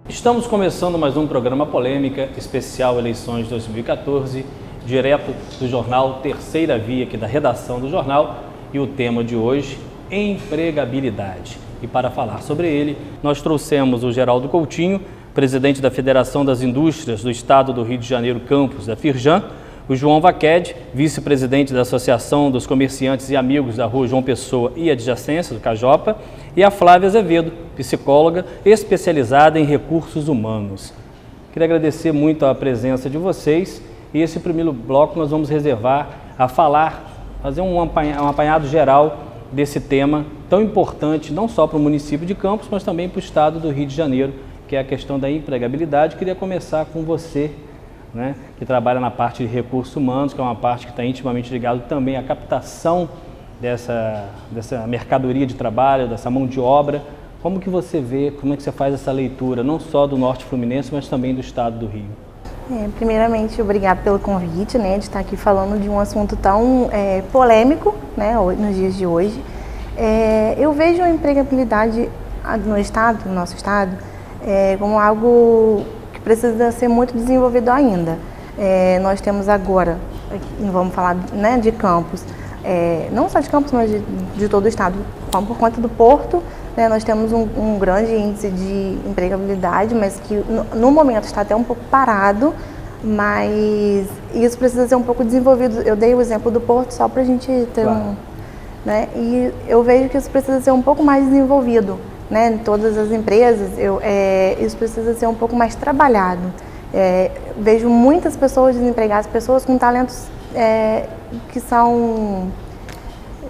Estamos começando mais um programa Polêmica, especial Eleições 2014, direto do jornal Terceira Via, aqui da redação do jornal, e o tema de hoje, empregabilidade. E para falar sobre ele, nós trouxemos o Geraldo Coutinho, presidente da Federação das Indústrias do Estado do Rio de Janeiro, campus da Firjan, o João Vaqued, vice-presidente da Associação dos Comerciantes e Amigos da Rua João Pessoa e Adjacência, do Cajopa, e a Flávia Azevedo, psicóloga especializada em recursos humanos. Queria agradecer muito a presença de vocês e esse primeiro bloco nós vamos reservar a fazer um apanhado geral desse tema tão importante, não só para o município de Campos, mas também para o estado do Rio de Janeiro, que é a questão da empregabilidade. Queria começar com você, né, que trabalha na parte de recursos humanos, que é uma parte que está intimamente ligada também à captação dessa mercadoria de trabalho, dessa mão de obra. Como que você vê, como é que você faz essa leitura, não só do Norte Fluminense, mas também do estado do Rio? Primeiramente, obrigado pelo convite, né, de estar aqui falando de um assunto tão polêmico, né, nos dias de hoje. Eu vejo a empregabilidade no nosso estado, como algo que precisa ser muito desenvolvido ainda. Nós temos agora, vamos falar, né, de Campos, não só de Campos, mas de todo o estado, por conta do porto, né, nós temos um grande índice de empregabilidade, mas que no momento está até um pouco parado, mas isso precisa ser um pouco desenvolvido. Eu dei o exemplo do porto só para a gente ter né, e eu vejo que isso precisa ser um pouco mais desenvolvido, né, em todas as empresas. Isso precisa ser um pouco mais trabalhado. Vejo muitas pessoas desempregadas, pessoas com talentos que são...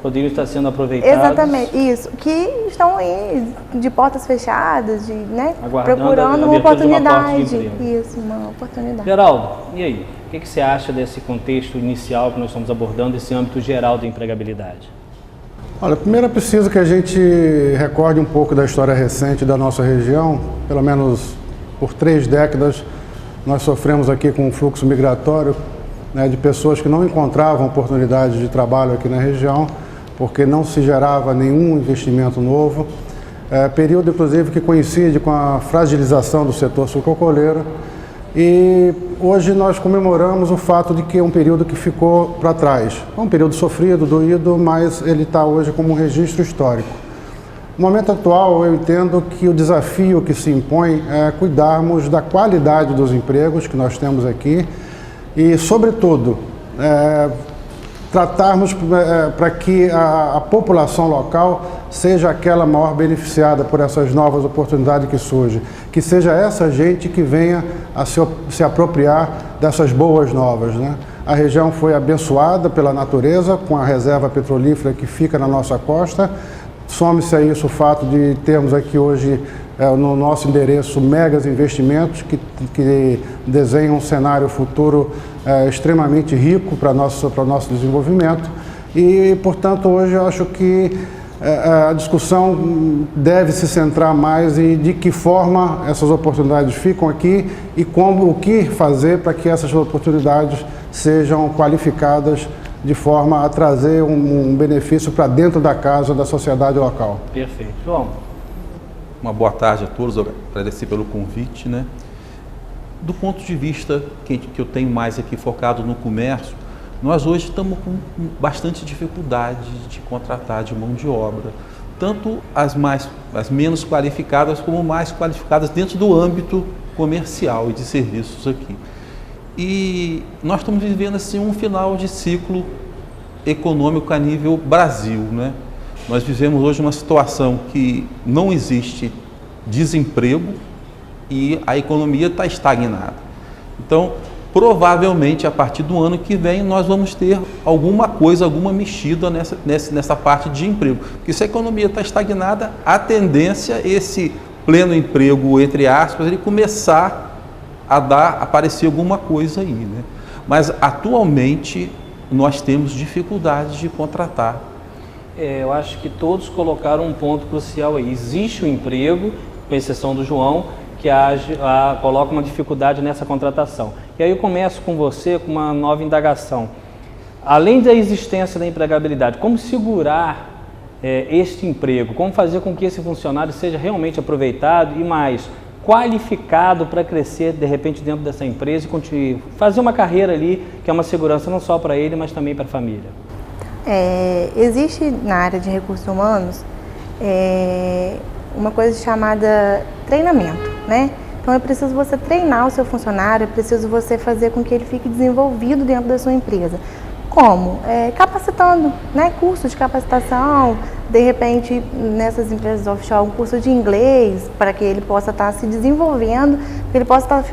poderiam estar sendo aproveitados. Exatamente, isso. Que estão aí de portas fechadas, né, aguardando procurando uma oportunidade. Isso, uma oportunidade. Geraldo, e aí? O que você acha desse contexto inicial que nós estamos abordando, esse âmbito geral da empregabilidade? Olha, primeiro é preciso que a gente recorde um pouco da história recente da nossa região. Pelo menos por 3 décadas nós sofremos aqui com um fluxo migratório, né, de pessoas que não encontravam oportunidades de trabalho aqui na região, porque não se gerava nenhum investimento novo. Período, inclusive, que coincide com a fragilização do setor sucrocoleiro. E hoje nós comemoramos o fato de que é um período que ficou para trás. É um período sofrido, doído, mas ele está hoje como um registro histórico. No momento atual, eu entendo que o desafio que se impõe é cuidarmos da qualidade dos empregos que nós temos aqui e, sobretudo, tratarmos para que a população local seja aquela maior beneficiada por essas novas oportunidades que surgem, que seja essa gente que venha a se apropriar dessas boas novas, né? A região foi abençoada pela natureza com a reserva petrolífera que fica na nossa costa. Some-se a isso o fato de termos aqui hoje no nosso endereço megas investimentos que desenham um cenário futuro extremamente rico para o nosso desenvolvimento e, portanto, hoje eu acho que a discussão deve se centrar mais em de que forma essas oportunidades ficam aqui e o que fazer para que essas oportunidades sejam qualificadas de forma a trazer um benefício para dentro da casa da sociedade local. Perfeito. João. Uma boa tarde a todos, eu agradecer pelo convite, né? Do ponto de vista que eu tenho mais aqui focado no comércio, nós hoje estamos com bastante dificuldade de contratar de mão de obra, tanto as menos qualificadas como mais qualificadas dentro do âmbito comercial e de serviços aqui. E nós estamos vivendo assim um final de ciclo econômico a nível Brasil, né? Nós vivemos hoje uma situação que não existe desemprego e a economia está estagnada. Então, provavelmente a partir do ano que vem nós vamos ter alguma coisa, alguma mexida nessa parte de emprego. Porque se a economia está estagnada, a tendência é esse pleno emprego, entre aspas, ele começar a aparecer alguma coisa aí, né? Mas atualmente nós temos dificuldades de contratar. Eu acho que todos colocaram um ponto crucial aí. Existe o emprego, com exceção do João, que coloca uma dificuldade nessa contratação. E aí eu começo com você com uma nova indagação. Além da existência da empregabilidade, como segurar este emprego? Como fazer com que esse funcionário seja realmente aproveitado e mais qualificado para crescer, de repente, dentro dessa empresa e fazer uma carreira ali, que é uma segurança não só para ele, mas também para a família? Existe na área de recursos humanos uma coisa chamada treinamento, né? Então é preciso você treinar o seu funcionário, é preciso você fazer com que ele fique desenvolvido dentro da sua empresa. Como? Capacitando, né? Curso de capacitação, de repente nessas empresas offshore, um curso de inglês, para que ele possa estar se desenvolvendo, que ele possa estar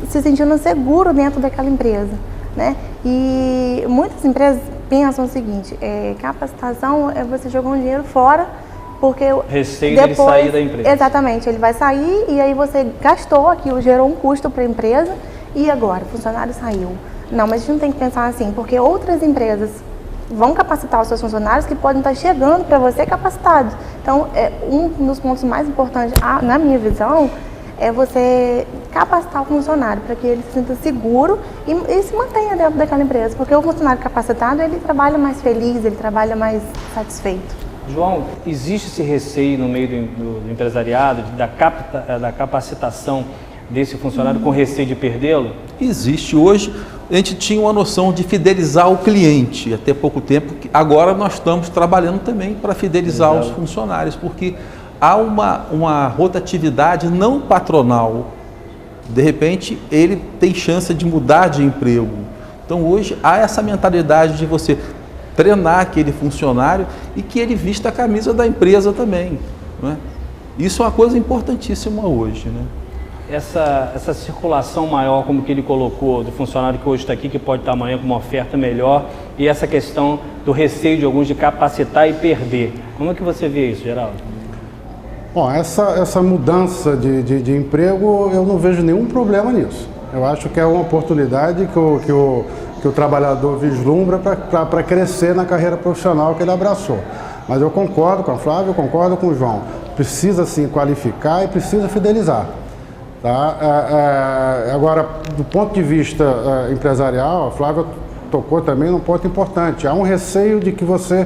se sentindo seguro dentro daquela empresa, né? E muitas empresas pensam o seguinte, capacitação é você jogar um dinheiro fora, porque receio dele sair da empresa. Exatamente, ele vai sair e aí você gastou aquilo, gerou um custo para a empresa e agora o funcionário saiu. Não, mas a gente não tem que pensar assim, porque outras empresas vão capacitar os seus funcionários que podem estar chegando para você capacitados. Então, um dos pontos mais importantes, na minha visão, é você capacitar o funcionário para que ele se sinta seguro e se mantenha dentro daquela empresa, porque o funcionário capacitado, ele trabalha mais feliz, ele trabalha mais satisfeito. João, existe esse receio no meio do empresariado, da capacitação desse funcionário com receio de perdê-lo? Existe. Hoje, a gente tinha uma noção de fidelizar o cliente até pouco tempo, agora nós estamos trabalhando também para fidelizar os funcionários, porque há uma rotatividade não patronal. De repente, ele tem chance de mudar de emprego. Então, hoje, há essa mentalidade de você treinar aquele funcionário e que ele vista a camisa da empresa também, né? Isso é uma coisa importantíssima hoje, né? Essa circulação maior, como que ele colocou, do funcionário que hoje está aqui, que pode estar amanhã com uma oferta melhor, e essa questão do receio de alguns de capacitar e perder. Como é que você vê isso, Geraldo? Bom, essa mudança de emprego, eu não vejo nenhum problema nisso. Eu acho que é uma oportunidade que o trabalhador vislumbra para crescer na carreira profissional que ele abraçou. Mas eu concordo com a Flávia, eu concordo com o João. Precisa sim qualificar e precisa fidelizar. Tá? Agora, do ponto de vista empresarial, a Flávia tocou também num ponto importante. Há um receio de que você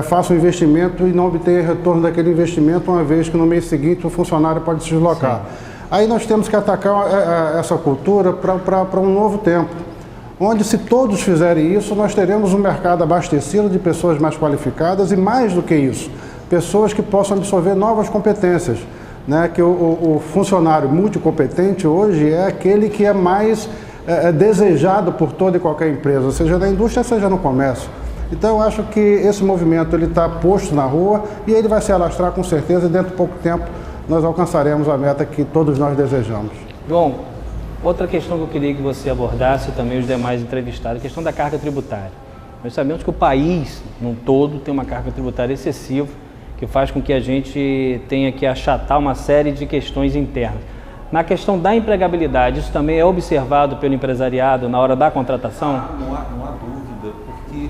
faça um investimento e não obtenha retorno daquele investimento, uma vez que no mês seguinte o funcionário pode se deslocar. Sim. Aí nós temos que atacar essa cultura para um novo tempo, onde, se todos fizerem isso, nós teremos um mercado abastecido de pessoas mais qualificadas e, mais do que isso, pessoas que possam absorver novas competências, né? Que o funcionário multicompetente hoje é aquele que é mais desejado por toda e qualquer empresa, seja na indústria, seja no comércio. Então, eu acho que esse movimento está posto na rua e ele vai se alastrar com certeza, e dentro de pouco tempo nós alcançaremos a meta que todos nós desejamos. João, outra questão que eu queria que você abordasse, também os demais entrevistados, a questão da carga tributária. Nós sabemos que o país, no todo, tem uma carga tributária excessiva, que faz com que a gente tenha que achatar uma série de questões internas. Na questão da empregabilidade, isso também é observado pelo empresariado na hora da contratação? Não há dúvida, porque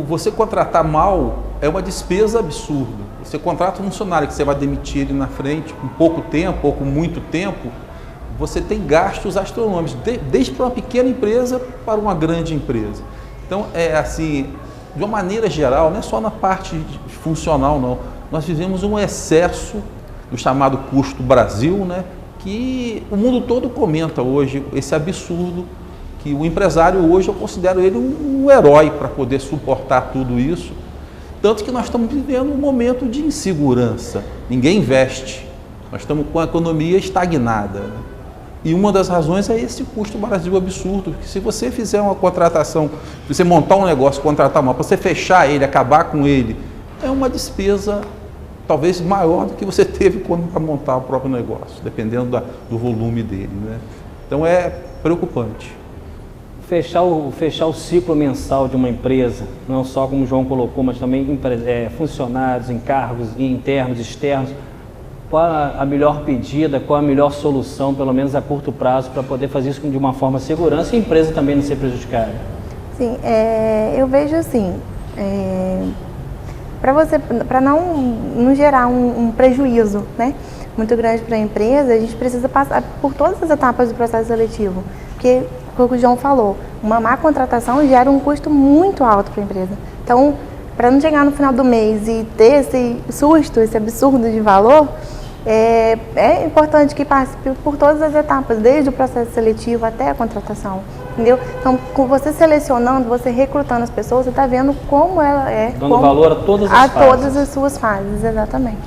você contratar mal é uma despesa absurda. Você contrata um funcionário que você vai demitir ele na frente com pouco tempo ou com muito tempo, você tem gastos astronômicos, desde para uma pequena empresa para uma grande empresa. Então, assim, de uma maneira geral, não é só na parte funcional, não. Nós vivemos um excesso do chamado custo Brasil, né? Que o mundo todo comenta hoje, esse absurdo, que o empresário hoje, eu considero ele um herói para poder suportar tudo isso. Tanto que nós estamos vivendo um momento de insegurança. Ninguém investe. Nós estamos com a economia estagnada, né? E uma das razões é esse custo Brasil absurdo, porque se você fizer uma contratação, se você montar um negócio, contratar mal, para você fechar ele, acabar com ele, é uma despesa talvez maior do que você teve quando para montar o próprio negócio, dependendo do volume dele, né? Então preocupante. Fechar o ciclo mensal de uma empresa, não só como o João colocou, mas também funcionários, encargos internos, externos, qual a melhor pedida, qual a melhor solução, pelo menos a curto prazo, para poder fazer isso de uma forma segurança e a empresa também não ser prejudicada? Sim, eu vejo assim, para não gerar um prejuízo, né, muito grande para a empresa, a gente precisa passar por todas as etapas do processo seletivo, porque, como o João falou, uma má contratação gera um custo muito alto para a empresa. Então, para não chegar no final do mês e ter esse susto, esse absurdo de valor, é importante que passe por todas as etapas, desde o processo seletivo até a contratação, entendeu? Então, com você selecionando, você recrutando as pessoas, você está vendo como ela é. Dando valor a todas as fases. A todas as suas fases, exatamente.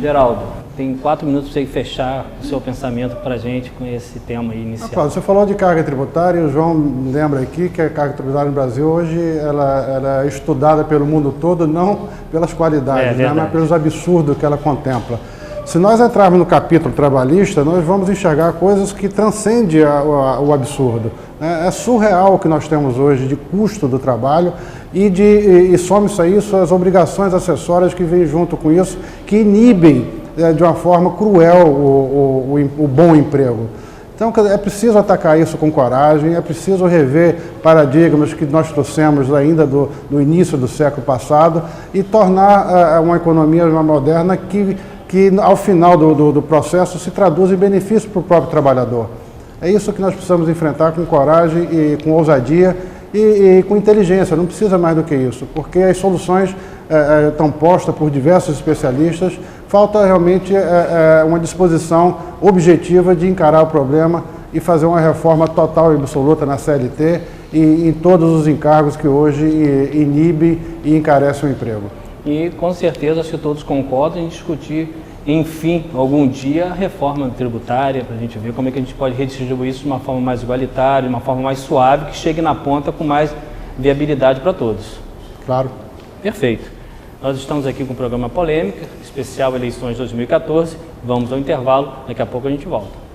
Geraldo, tem 4 minutos para você fechar o seu pensamento para a gente com esse tema aí inicial. Claro, você falou de carga tributária, o João lembra aqui que a carga tributária no Brasil hoje ela é estudada pelo mundo todo, não pelas qualidades, né, mas pelos absurdos que ela contempla. Se nós entrarmos no capítulo trabalhista, nós vamos enxergar coisas que transcendem o absurdo. É surreal o que nós temos hoje de custo do trabalho e some-se a isso as obrigações acessórias que vêm junto com isso, que inibem de uma forma cruel o bom emprego. Então é preciso atacar isso com coragem, é preciso rever paradigmas que nós trouxemos ainda do início do século passado e tornar uma economia moderna que ao final do processo se traduz em benefício para o próprio trabalhador. É isso que nós precisamos enfrentar com coragem e com ousadia e com inteligência, não precisa mais do que isso, porque as soluções estão postas por diversos especialistas, falta realmente uma disposição objetiva de encarar o problema e fazer uma reforma total e absoluta na CLT e em todos os encargos que hoje inibem e encarecem o emprego. E com certeza, acho que todos concordam em discutir, enfim, algum dia, a reforma tributária, para a gente ver como é que a gente pode redistribuir isso de uma forma mais igualitária, de uma forma mais suave, que chegue na ponta com mais viabilidade para todos. Claro. Perfeito. Nós estamos aqui com o programa Polêmica, especial Eleições 2014. Vamos ao intervalo, daqui a pouco a gente volta.